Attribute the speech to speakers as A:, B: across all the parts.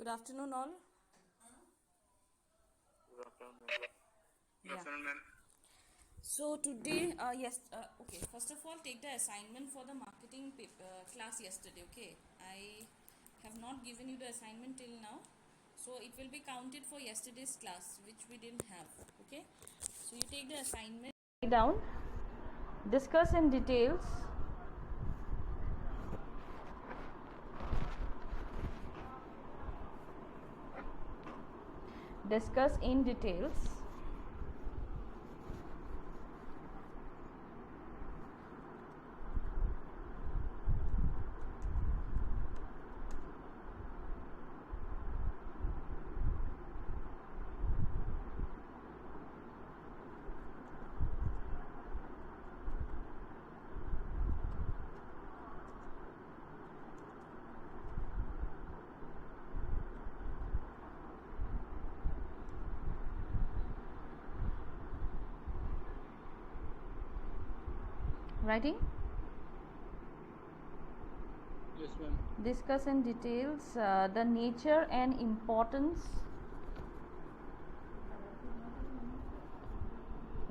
A: Good afternoon, all.
B: Good afternoon, ma'am. Good
A: Yeah.
B: afternoon, ma'am.
A: So today, yes. Okay. First of all, take the assignment for the marketing class yesterday. Okay. I have not given you the assignment till now, so it will be counted for yesterday's class, which we didn't have. Okay. So you take the assignment. Write down. Discuss in details. Discuss in details. Writing.
B: Yes, ma'am.
A: Discuss in details the nature and importance.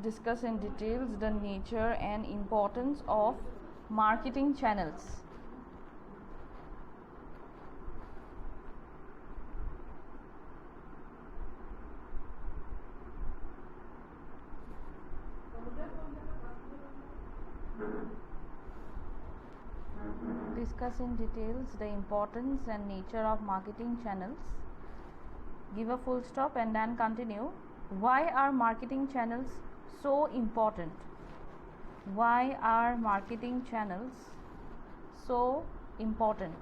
A: Discuss in details the nature and importance of marketing channels. Discuss in details the importance and nature of marketing channels. Give a full stop and then continue. Why are marketing channels so important? Why are marketing channels so important?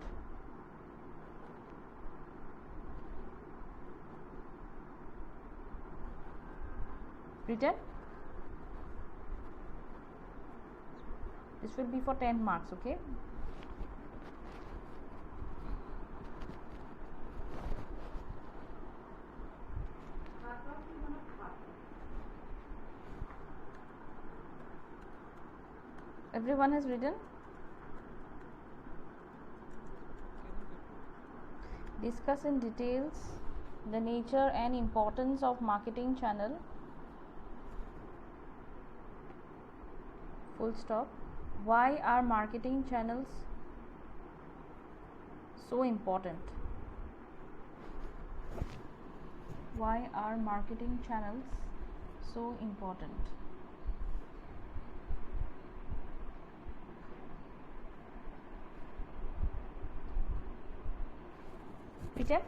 A: Written? This will be for 10 marks, okay? Everyone has written? Discuss in details the nature and importance of marketing channel. Full stop. Why are marketing channels so important? Why are marketing channels so important? Peter?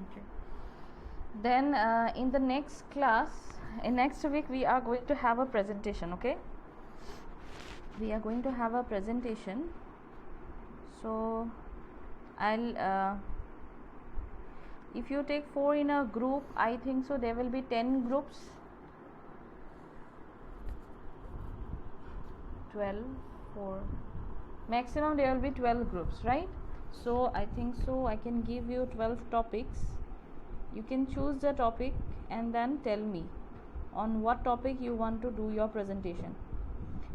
A: Okay. Then in the next class, in next week, we are going to have a presentation, okay? We are going to have a presentation. So I'll if you take 4 in a group, I think so there will be 10 groups. 12, 4, maximum there will be 12 groups, right? So I think so I can give you 12 topics. You can choose the topic and then tell me on what topic you want to do your presentation.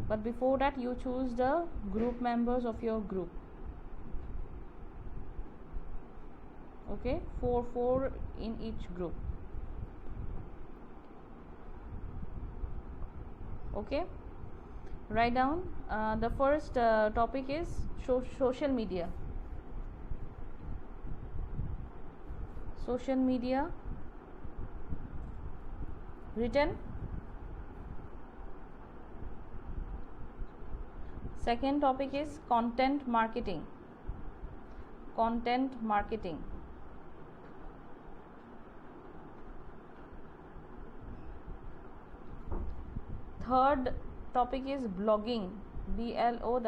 A: But before that, you choose the group members of your group. Okay, 4 in each group. Okay, write down. The first topic is social media. Social media. Written. Second topic is content marketing. Content marketing. Third topic is blogging. BLOGGING.
B: B or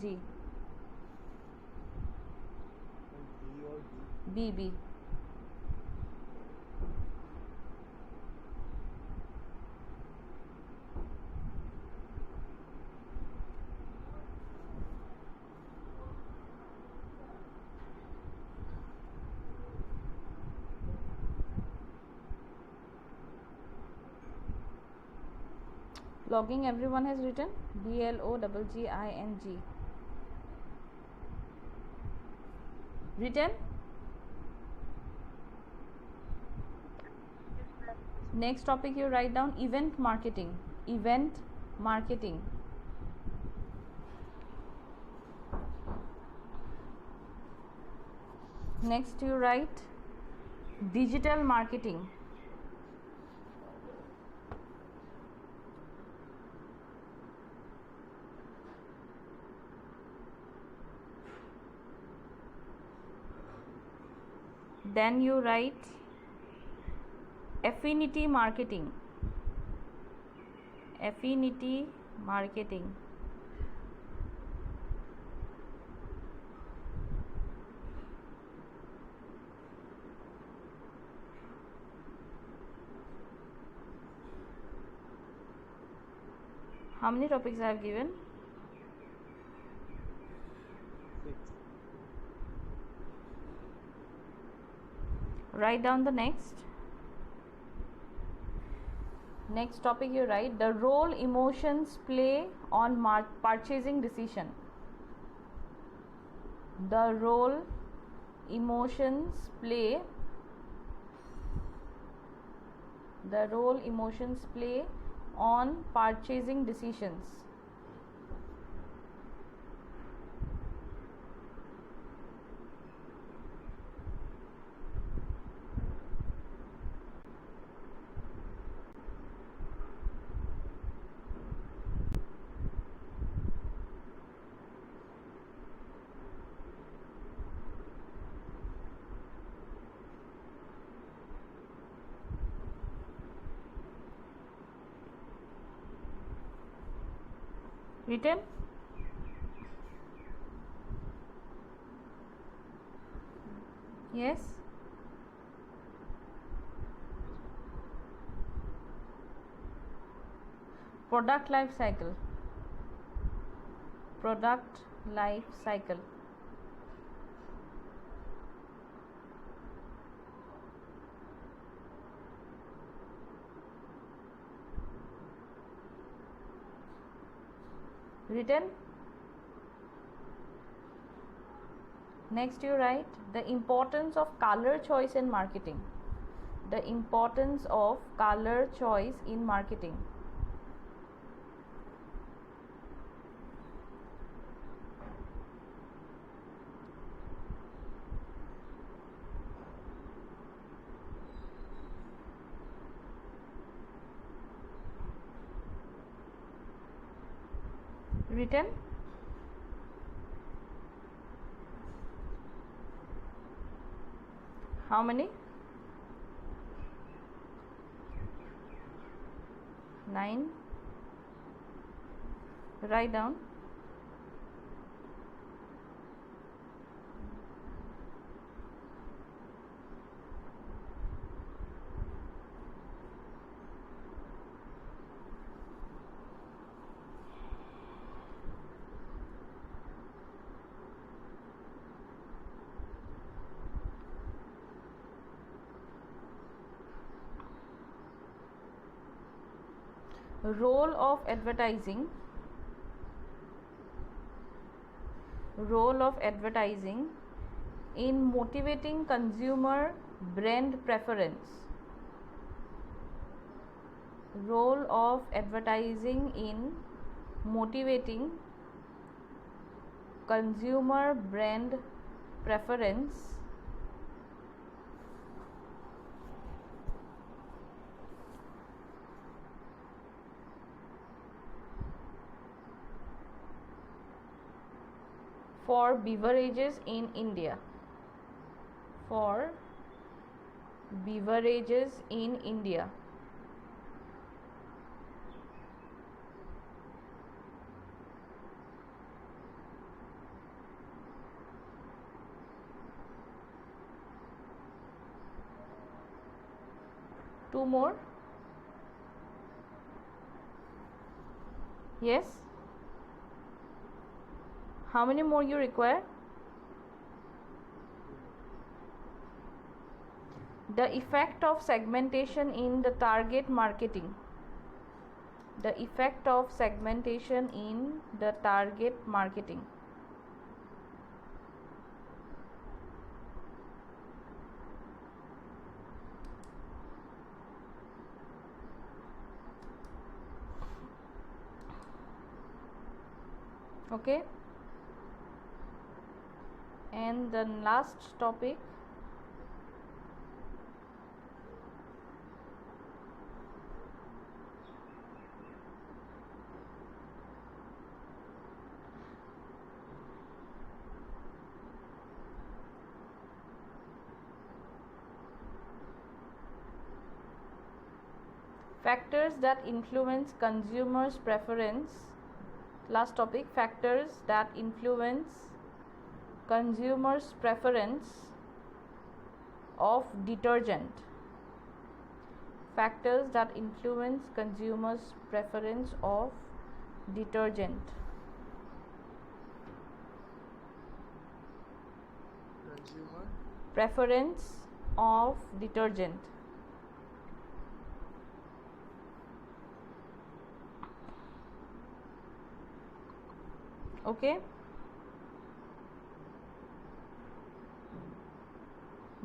B: D?
A: BB. Blogging everyone has written. BLOGGING. Written. Next topic you write down event marketing. Event marketing. Next you write digital marketing. Then you write affinity marketing. Affinity marketing. How many topics I have given?
B: 6.
A: Write down the next. Next topic you write the role emotions play on purchasing decision. The role emotions play. The role emotions play on purchasing decisions. Written? Yes. Product life cycle. Product life cycle. Written? Next you write the importance of color choice in marketing. The importance of color choice in marketing. Written? How many? 9. Write down. Role of advertising. Role of advertising in motivating consumer brand preference. Role of advertising in motivating consumer brand preference. For beverages in India. For beverages in India. Two more. Yes. How many more you require? The effect of segmentation in the target marketing. The effect of segmentation in the target marketing. Okay, and the last topic, factors that influence consumers' preference. Last topic, factors that influence consumers' preference of detergent. Factors that influence consumers' preference of detergent.
B: Consumer
A: Preference of detergent. Okay,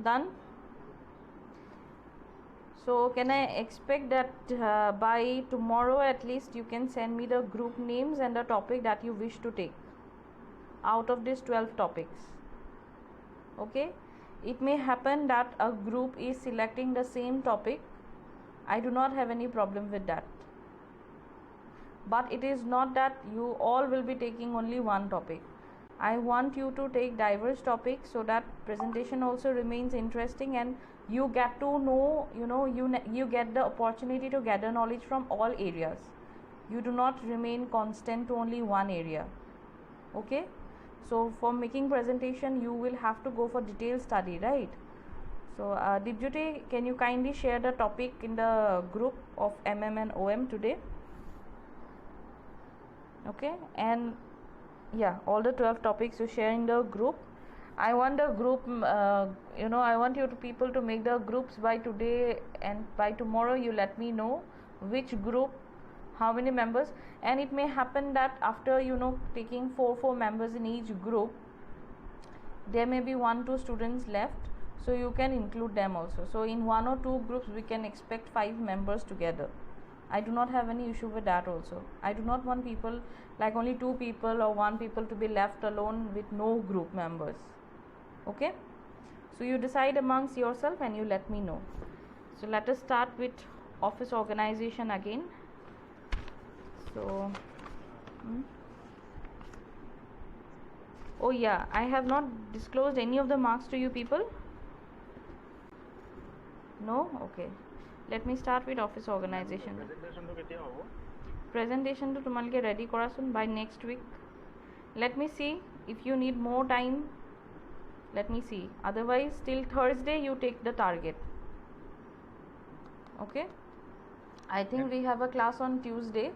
A: done. So can I expect that by tomorrow at least you can send me the group names and the topic that you wish to take out of these 12 topics? Okay, it may happen that a group is selecting the same topic. I do not have any problem with that, but it is not that you all will be taking only one topic. I want you to take diverse topics so that presentation also remains interesting and you get to know, you get the opportunity to gather knowledge from all areas. You do not remain constant to only one area. Okay, so for making presentation you will have to go for detailed study, right? So Dipjyoti, can you kindly share the topic in the group of MM and OM today? Okay, and yeah, all the 12 topics you share in the group. I want the group, I want you to people to make the groups by today, and by tomorrow you let me know which group, how many members. And it may happen that after taking four members in each group, there may be 1-2 students left, so you can include them also. So in 1 or 2 groups we can expect 5 members together. I do not have any issue with that also. I do not want people like only 2 people or 1 people to be left alone with no group members. Okay, so you decide amongst yourself and you let me know. So let us start with office organization again. So oh yeah, I have not disclosed any of the marks to you people. No? Okay, let me start with office organization. Presentation to tumalke ready korasun by next week. Let me see if you need more time. Let me see. Otherwise, till Thursday you take the target. Okay, I think we have a class on Tuesday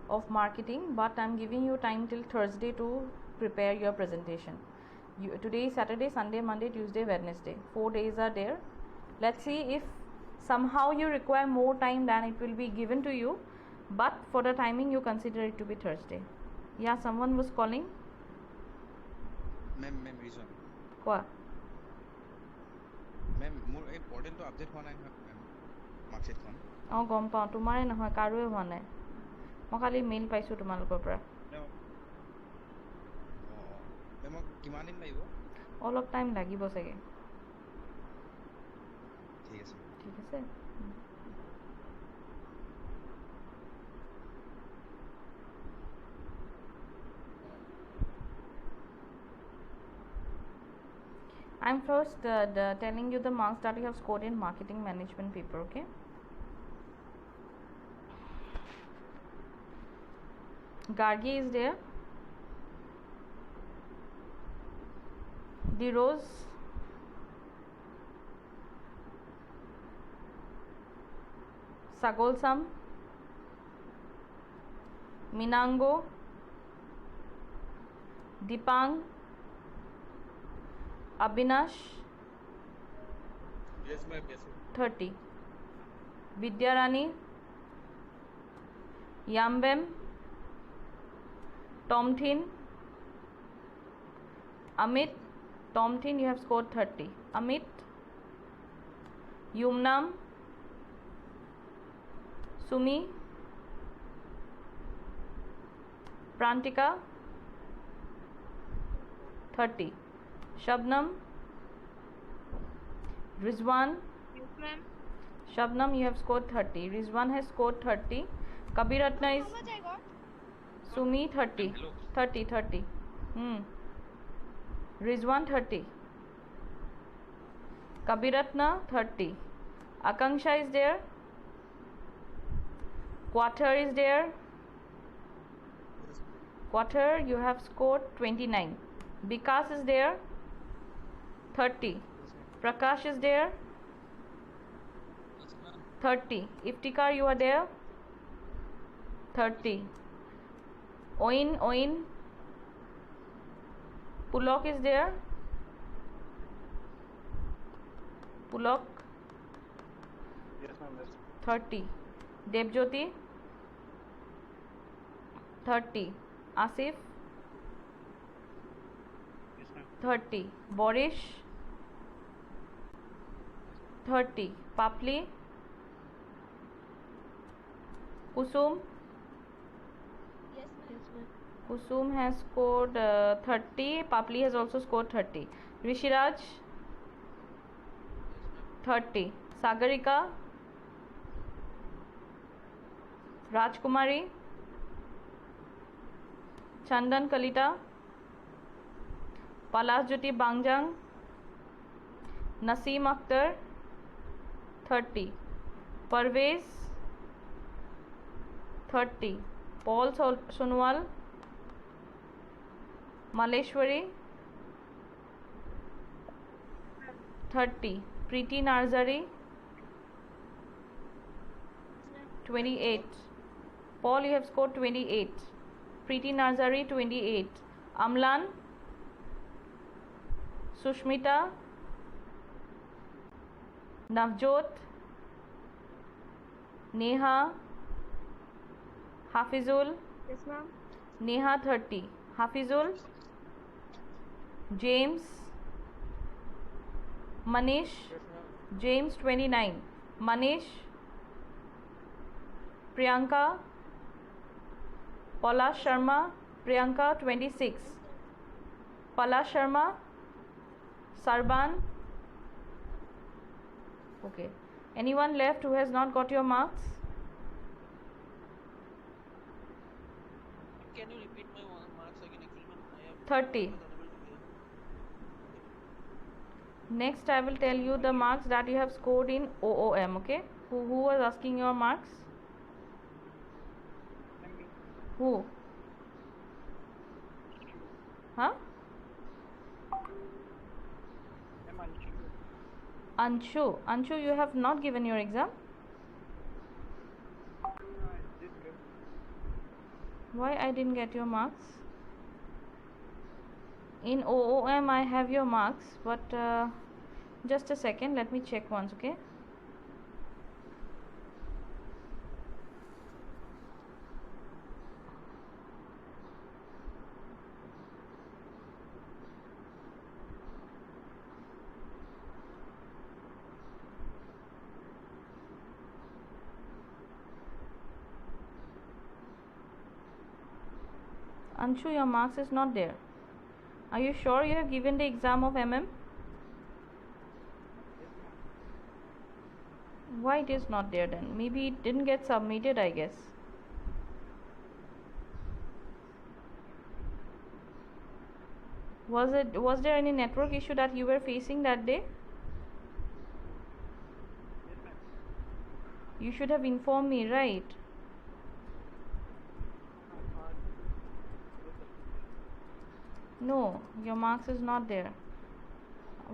A: of marketing, but I'm giving you time till Thursday to prepare your presentation. Today is Saturday, Sunday, Monday, Tuesday, Wednesday. 4 days are there. Let's see if somehow you require more time, then it will be given to you, but for the timing you consider it to be Thursday. Yeah, someone was calling.
C: Ma'am, reason.
A: What?
C: Ma'am, more a portal to update one ma'am. Marksheet one.
A: Oh, গম পাওঁ তোমাৰে নহয় কাৰোৱে হোৱা নাই মই খালি mail পাইছোঁ তোমালোকৰ পৰা
C: মেম কিমান দিন লাগিব
A: অলপ টাইম লাগিব চাগে
C: ঠিক আছে
A: ঠিক আছে I'm first telling you the marks that you have scored in marketing management paper, okay? Gargi is there. The Rose. Sagolsam. Minango. Dipang. Abhinash.
C: Yes ma'am, yes ma'am.
A: 30. Vidyarani. Yambem, Tomthin, Amit, Tomthin, you have scored 30. Amit, Yumnam, Sumi, Prantika, 30. Shabnam, Rizwan,
D: Yes, ma'am.
A: Shabnam, you have scored 30. Rizwan has scored 30. Kabiratna is
D: How much I got?
A: Sumi 30. 30. Rizwan 30. Kabiratna 30. Akanksha is there. Quarter is there. Quarter, you have scored 29. Vikas is there. 30. Prakash is there. 30. Iftikar, you are there. 30. Oin. Pulok is there. Pulok.
B: Yes, ma'am. Yes.
A: 30. Debjyoti. 30. Asif.
B: Yes, ma'am.
A: 30. Borish. 30. Papli. Kusum.
D: Yes, ma'am.
A: Kusum has scored 30. Papli has also scored 30. Rishiraj. 30. Sagarika. Rajkumari. Chandan Kalita. Palasjyoti Bangjang. Naseem Akhtar. 30. Parvez. 30. Paul Sonwal. Maleshwari. 30. Preeti Narzari. 28. Paul, you have scored 28. Preeti Narzari 28. Amlan. Sushmita. Navjot. Neha. Hafizul.
D: Yes, ma'am.
A: Neha 30. Hafizul. James. Manish.
B: Yes, ma'am.
A: James 29. Manish. Priyanka. Palash Sharma. Priyanka 26. Palash Sharma. Sarban. Okay. Anyone left who has not got your marks?
E: Can you repeat my marks again? Actually, ma'am, I have
A: 30.
E: was unable to hear.
A: Next, I will tell you the marks that you have scored in OOM. Okay. Who was asking your marks? Who? Huh?
B: Ma'am,
A: Anshu. Anshu, you have not given your exam. Why I didn't get your marks? In OOM I have your marks, but just a second, let me check once, okay? Anshu, your marks is not there. Are you sure you have given the exam of MM? Why it is not there then? Maybe it didn't get submitted, I guess. Was there any network issue that you were facing that day? You should have informed me, right? No, your marks is not there.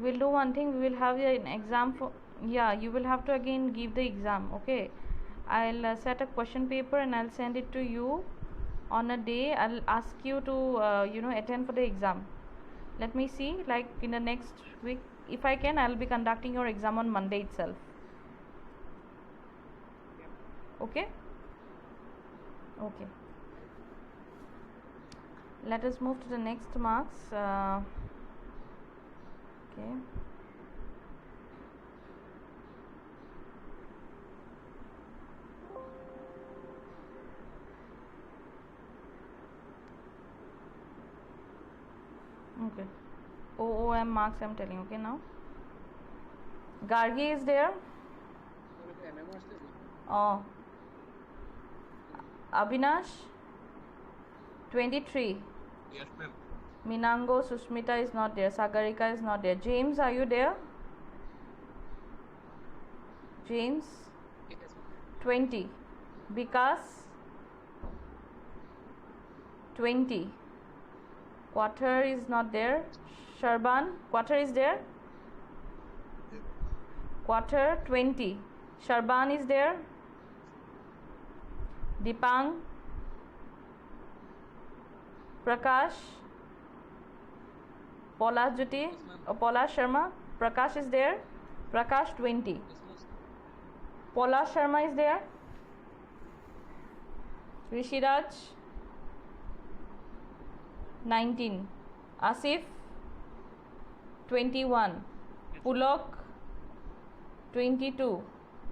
A: We'll do one thing, we will have an exam for, yeah, you will have to again give the exam, okay? I'll set a question paper and I'll send it to you on a day. I'll ask you to attend for the exam. Let me see, like in the next week, if I can, I'll be conducting your exam on Monday itself. Okay? Okay. Let us move to the next marks. Okay. Okay. OOM marks I'm telling. Okay, now. Gargi is there. Oh. Abhinash. 23.
C: Yes, ma'am.
A: Minango Sushmita is not there. Sagarika is not there. James, are you there? James. 20. Vikas. 20. Quarter is not there. Sharban, quarter is there. Quarter 20. Sharban is there. Dipang. Prakash. Pola Jyoti. Pola Sharma. Prakash is there. Prakash 20. Pola Sharma is there. Rishiraj 19. Asif 21. Pulok 22.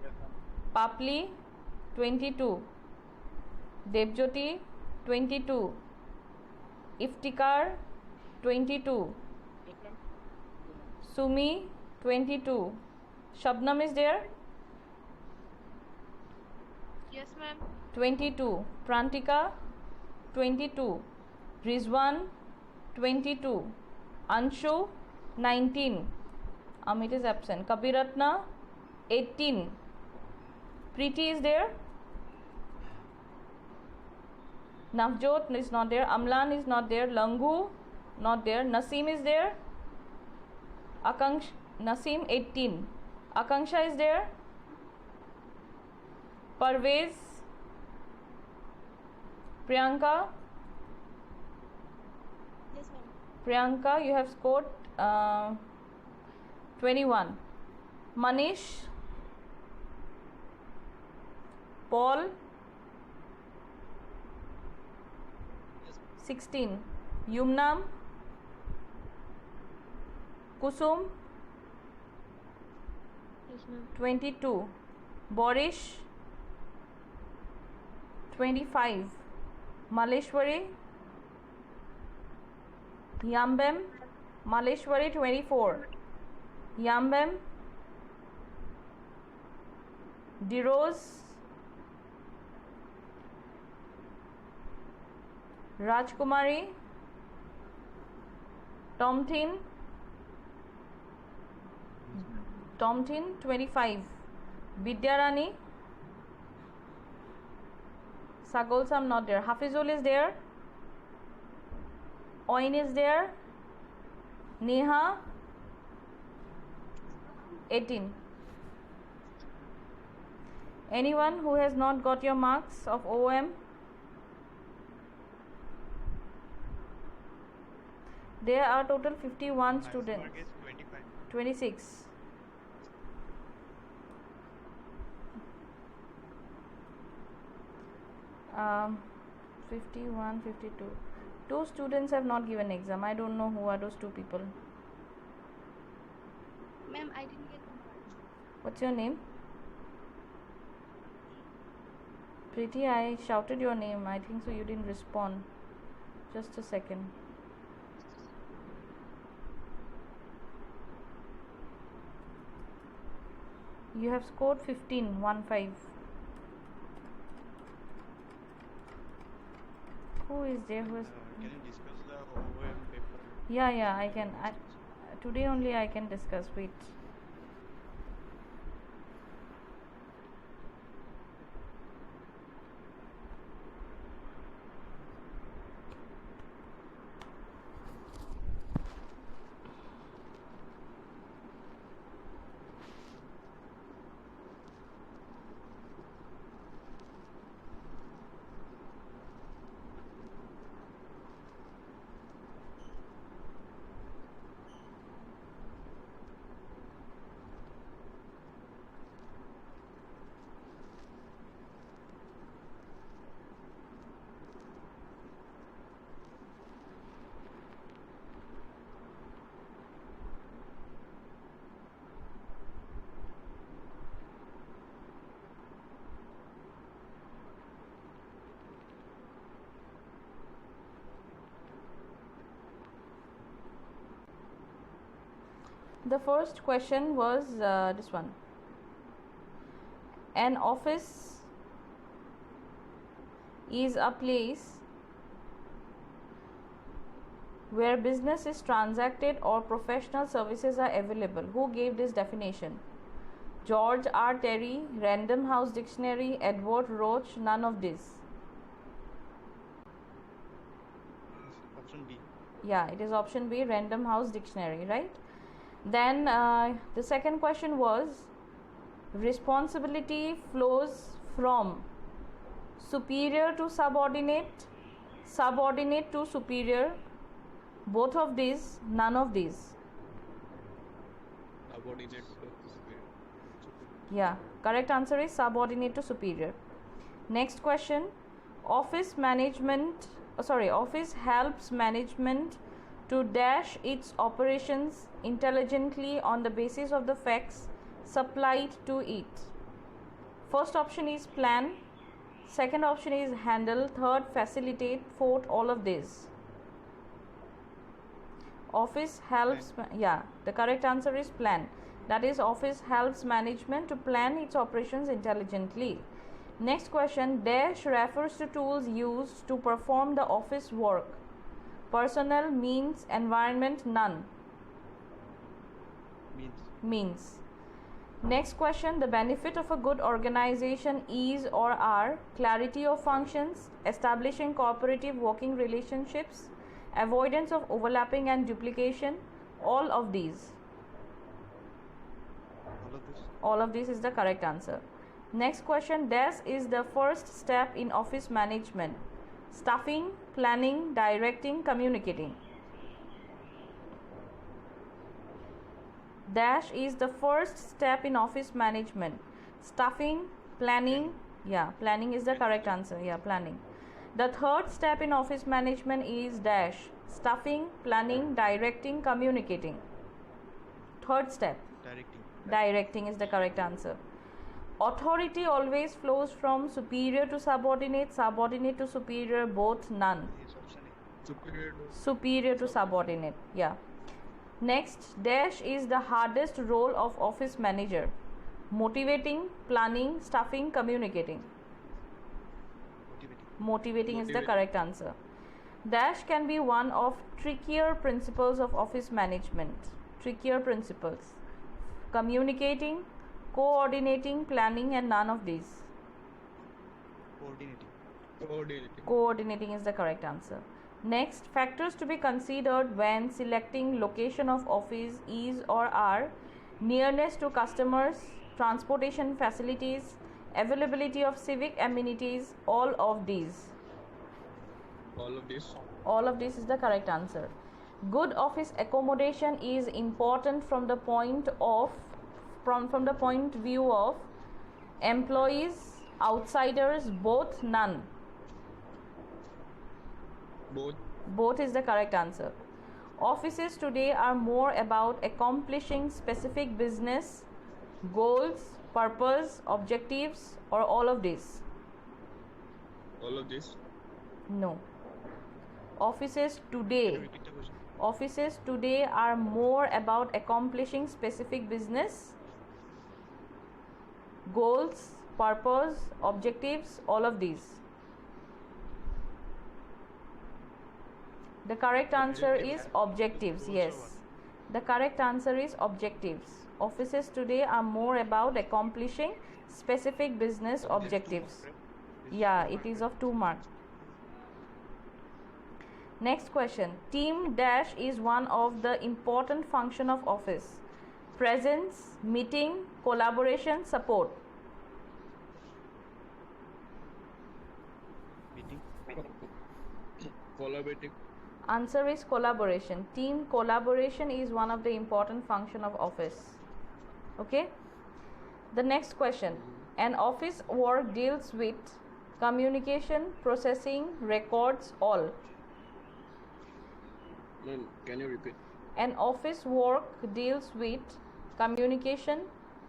B: Yes, ma'am.
A: Papli 22. Devjyoti 22. Iftikar 22.
B: Yes, ma'am.
A: Sumi 22. Shabnam is there.
D: Yes, ma'am.
A: 22. Prantika 22. Rizwan 22. Anshu 19. Amit is absent. Kabiratna 18. Preeti is there. Navjot is not there. Amlan is not there. Langu not there. Naseem is there. Naseem 18. Akanksha is there. Parvez. Priyanka.
D: Yes, ma'am.
A: Priyanka, you have scored 21. Manish. Paul 16. Yumnam. Kusum
D: Yes, ma'am.
A: 22. Borish 25. Maleshwari. Yambem. Maleshwari 24. Yambem. Dirose. Rajkumari. Tomtin. Tomtin 25. Vidyarani. Sagolsam not there. Hafizul is there. Oin is there. Neha 18. Anyone who has not got your marks of OM? There are total 51 students.
C: Mark is 25.
A: 26. Um, 51, 52. Two students have not given exam. I don't know who are those two people.
D: Ma'am, I didn't get the marks.
A: What's your name? Preeti, I shouted your name. I think so you didn't respond. Just a second. You have scored 15, 1-5. Who is there? Who is?
C: Can you discuss the OM paper?
A: Yeah, I can. Today only I can discuss. Wait. the first question was this one. An office is a place where business is transacted or professional services are available. Who gave this definition? George R. Terry, Random House Dictionary, Edward Roach, none of this.
C: Option B.
A: Yeah, it is option B, Random House Dictionary, right? Then the second question was, responsibility flows from superior to subordinate, subordinate to superior, both of these, none of these.
C: Subordinate to superior.
A: Yeah, correct answer is subordinate to superior. Next question, office helps management to dash its operations intelligently on the basis of the facts supplied to it. First option is plan, second option is handle, third facilitate, fourth all of this. Office helps, yeah, the correct answer is plan. That is, office helps management to plan its operations intelligently. Next question, dash refers to tools used to perform the office work. Personnel, means, environment, none. Means. Next question, the benefit of a good organization is or are clarity of functions, establishing cooperative working relationships, avoidance of overlapping and duplication, all of these. All of this is the correct answer. Next question, dash is the first step in office management. Staffing, planning, directing, communicating. Dash is the first step in office management. Staffing, planning, yeah, planning is the correct answer. Yeah, planning. The third step in office management is dash, staffing, planning, directing, communicating. Third step. Directing is the correct answer. Authority always flows from superior to subordinate, subordinate to superior, both, none. Superior to subordinate, yeah. Next, dash is the hardest role of office manager. Motivating, planning, staffing, communicating. Motivating is the correct answer. Dash can be one of trickier principles of office management. Trickier principles. Communicating, coordinating, planning, and none of these. Coordinating is the correct answer. Next, factors to be considered when selecting location of office is or are nearness to customers, transportation facilities, availability of civic amenities, all of these. All of this is the correct answer. Good office accommodation is important from the point view of employees, outsiders, both, none. Both is the correct answer. Offices today are more about accomplishing specific business goals, purpose, objectives, or all of this.
C: All of this?
A: No. Offices today are more about accomplishing specific business goals, purpose, objectives, all of these. The correct answer is objectives. Yes, the correct answer is objectives. Offices today are more about accomplishing specific business objectives. Yeah, it is of 2 marks. Next question, team dash is one of the important function of office. Presence, meeting, collaboration, support.
C: Collaborating.
A: Answer is collaboration. Team collaboration is one of the important function of office. Okay. The next question, an office work deals with communication, processing, records, all.
C: Can you repeat?
A: An office work deals with communication,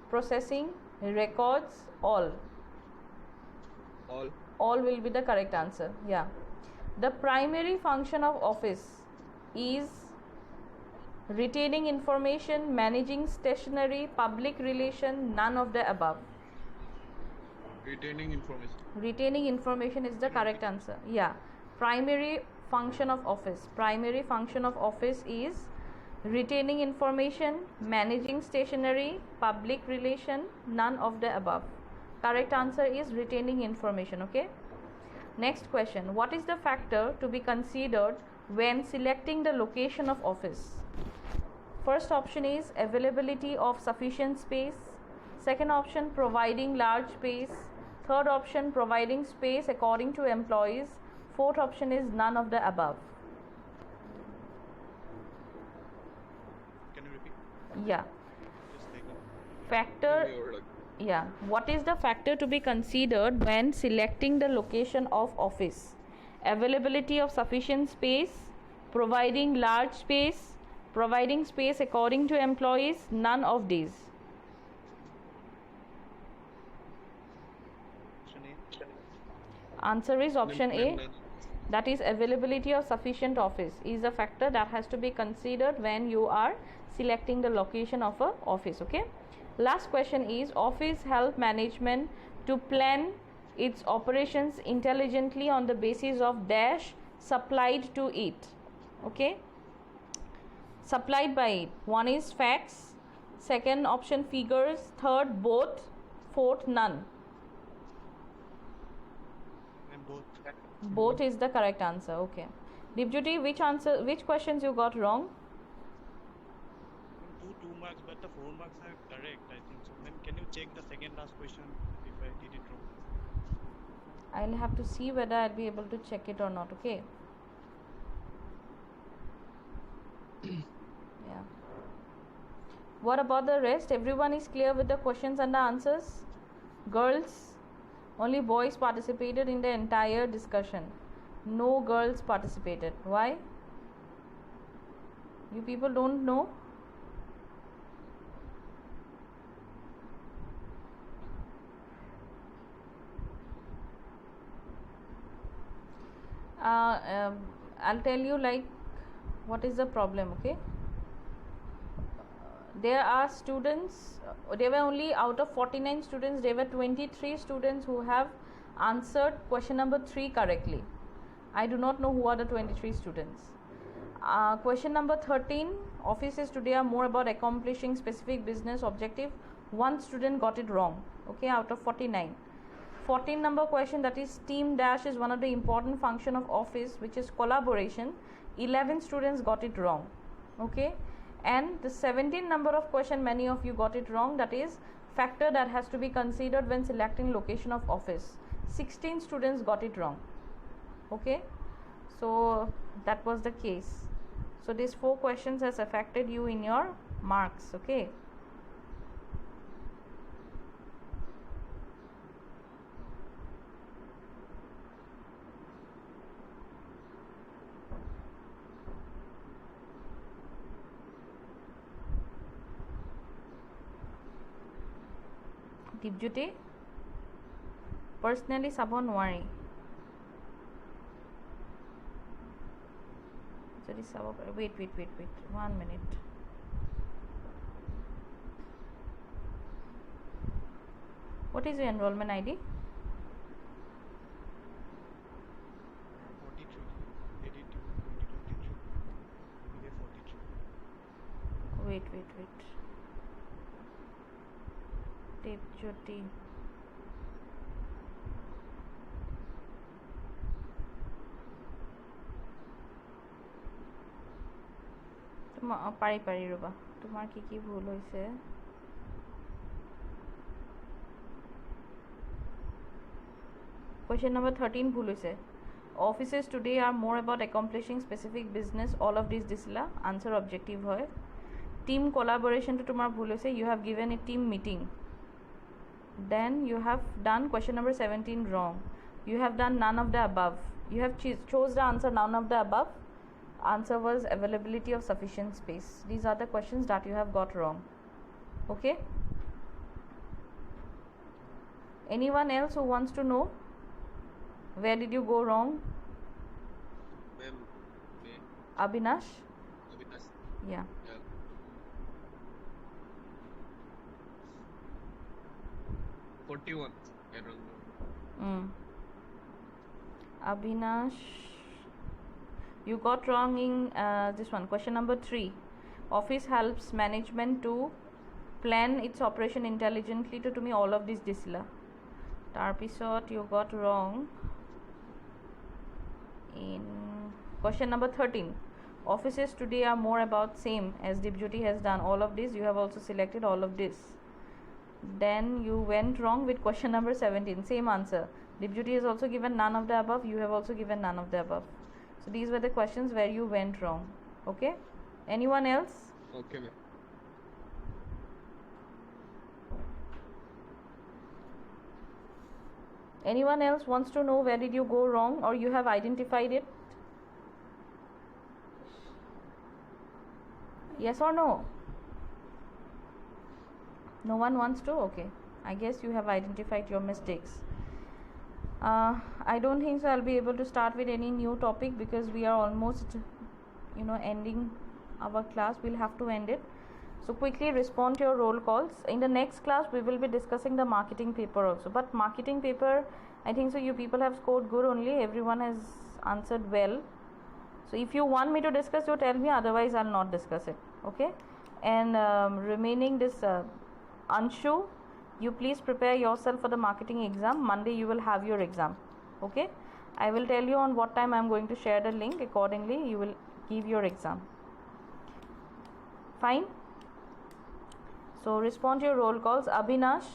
A: processing, records, all. All will be the correct answer. Yeah. The primary function of office is retaining information, managing stationery, public relation, none of the above.
C: Retaining information.
A: Retaining information is the correct answer. Yeah. Primary function of office. Primary function of office is retaining information, managing stationery, public relation, none of the above. Correct answer is retaining information. Okay. Next question. What is the factor to be considered when selecting the location of office? First option is availability of sufficient space. Second option, providing large space. Third option, providing space according to employees. Fourth option is none of the above.
C: Can you repeat?
A: Yeah.
C: Just like
A: Factor. Yeah. What is the factor to be considered when selecting the location of office? Availability of sufficient space, providing large space, providing space according to employees, none of these. Answer is option A. That is availability of sufficient office is a factor that has to be considered when you are selecting the location of a office. Okay. Last question is office help management to plan its operations intelligently on the basis of dash supplied to it. Okay. Supplied by it. One is facts. Second option figures. Third both. Fourth none.
C: And both.
A: Both is the correct answer. Okay. Dipjyoti, which questions you got wrong?
B: 2 marks, but the 4 marks are correct, I think so. Then can you check the second last question if I did it wrong?
A: I'll have to see whether I'll be able to check it or not. Okay. Yeah. What about the rest? Everyone is clear with the questions and the answers? Girls? Only boys participated in the entire discussion. No girls participated. Why? You people don't know? I'll tell you like what is the problem. Okay. There are students, there were only out of 49 students, there were 23 students who have answered question number 3 correctly. I do not know who are the 23 students. Question number 13, offices today are more about accomplishing specific business objective. One student got it wrong. Okay, out of 49. 14 number question, that is team dash is one of the important function of office, which is collaboration. 11 students got it wrong. Okay. And the 17 number of question, many of you got it wrong, that is factor that has to be considered when selecting location of office. 16 students got it wrong. Okay, so that was the case. So these 4 questions has affected you in your marks. Okay. Dipjyoti, personally চাব নোৱাৰি যদি চাব পাৰে wait 1 minute. What is your enrollment ID?
B: 42, 82, 2022. BA 42.
A: Wait. Dipjyoti. পাৰি ৰবা তোমাৰ কি ভুল হৈছে question number 13 ভুল হৈছে offices today are more about accomplishing specific business all of these দিছিলা answer objective হয় team collaboration to তোমাৰ ভুল হৈছে you have given a team meeting then you have done question number 17 wrong you have done none of the above you have chose the answer none of the above answer was availability of sufficient space. These are the questions that you have got wrong. Okay, anyone else who wants to know where did you go wrong?
C: Ma'am,
A: Abhinash.
C: Avinash.
A: Yeah.
C: Yeah.
F: 41. I don't know.
A: Abhinash, you got wrong in this one. Question number 3. Office helps management to plan its operation intelligently to me all of this disila. Tarpisot, you got wrong in question number 13. Offices today are more about same as Dipjyoti has done all of this. You have also selected all of this. Then you went wrong with question number 17. Same answer. Dipjyoti has also given none of the above. You have also given none of the above. So these were the questions where you went wrong. Okay? Anyone else?
F: Okay, ma'am.
A: Anyone else wants to know where did you go wrong or you have identified it? Yes or no? No one wants to? Okay. I guess you have identified your mistakes. I don't think so I'll be able to start with any new topic because we are almost ending our class. We'll have to end it. So quickly respond to your roll calls. In the next class we will be discussing the marketing paper also. But marketing paper, I think so you people have scored good only. Everyone has answered well. So if you want me to discuss, you tell me, otherwise I'll not discuss it. Okay? And remaining this Anshu, you please prepare yourself for the marketing exam. Monday you will have your exam. Okay? I will tell you on what time I am going to share the link. Accordingly you will give your exam. Fine? So respond to your roll calls. Abhinash,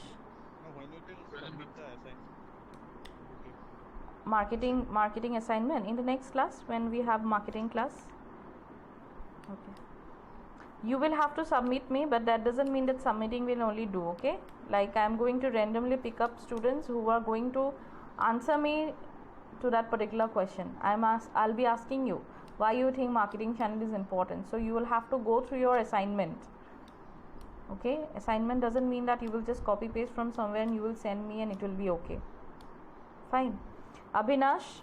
C: No, when you will submit the assignment?
A: marketing assignment in the next class when we have marketing class. Okay. You will have to submit me, but that doesn't mean that submitting will only do. Okay? Like I am going to randomly pick up students who are going to answer me to that particular question. I'll be asking you why you think marketing channel is important. So you will have to go through your assignment. Okay? Assignment doesn't mean that you will just copy paste from somewhere and you will send me and it will be okay. Fine. Abhinash,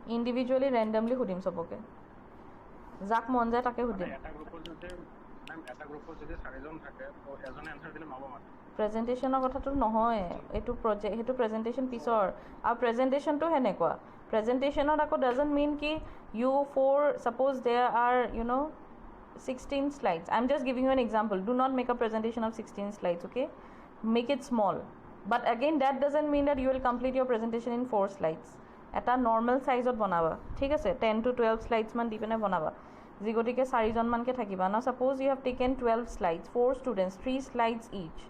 A: individually randomly hudim saboke. যাক মন যায় তাকে সুধিম প্ৰেজেণ্টেশ্যনৰ কথাটো নহয় এইটো project সেইটো presentation পিছৰ আৰু প্ৰেজেণ্টেশ্যনটো সেনেকুৱা প্ৰেজেণ্টেশ্যনত আকৌ ডাজন্ট মিন কি you for suppose there are 16 slides. I'm just giving you an example. Do not make a presentation of 16 slides, okay? Make it small. But again, that doesn't mean that you will complete your presentation in 4 slides. এটা normal চাইজত বনাবা ঠিক আছে 10 to 12 slides মান দি পিনে বনাবা যি গতিকে 4 জন মানকে থাকিবা না suppose you have taken 12 slides 4 students 3 slides each.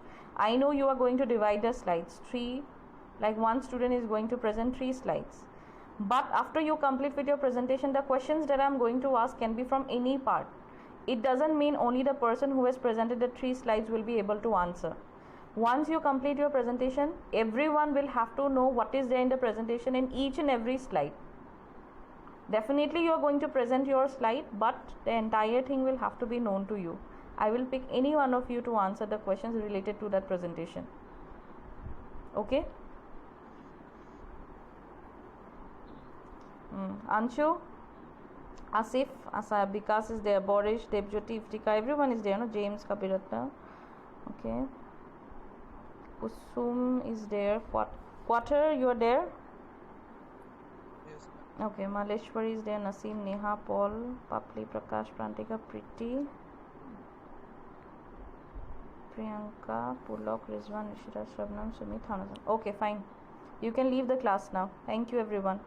A: I know you are going to divide the slides 3 like one student is going to present 3 slides. But after you complete with your presentation, the questions that I'm going to ask can be from any part. It doesn't mean only the person who has presented the 3 slides will be able to answer. Once you complete your presentation, everyone will have to know what is there in the presentation in each and every slide. Definitely you are going to present your slide, but the entire thing will have to be known to you. I will pick any one of you to answer the questions related to that presentation. Okay? Anshu, Asif, Vikas is there, Borish, Debjyoti, Iftika, everyone is there, no? James, Kabiratna. Okay. Kusum is there. Quarter, you are there?
C: Yes.
A: Okay. Maleshwari is there. Naseem, Neha, Paul, Papli, Prakash, Prantika, Priti, Priyanka, Pulok, Rizwan, Nishita, Shabnam, Sumit, Hanazan. Okay, fine. You can leave the class now. Thank you, everyone.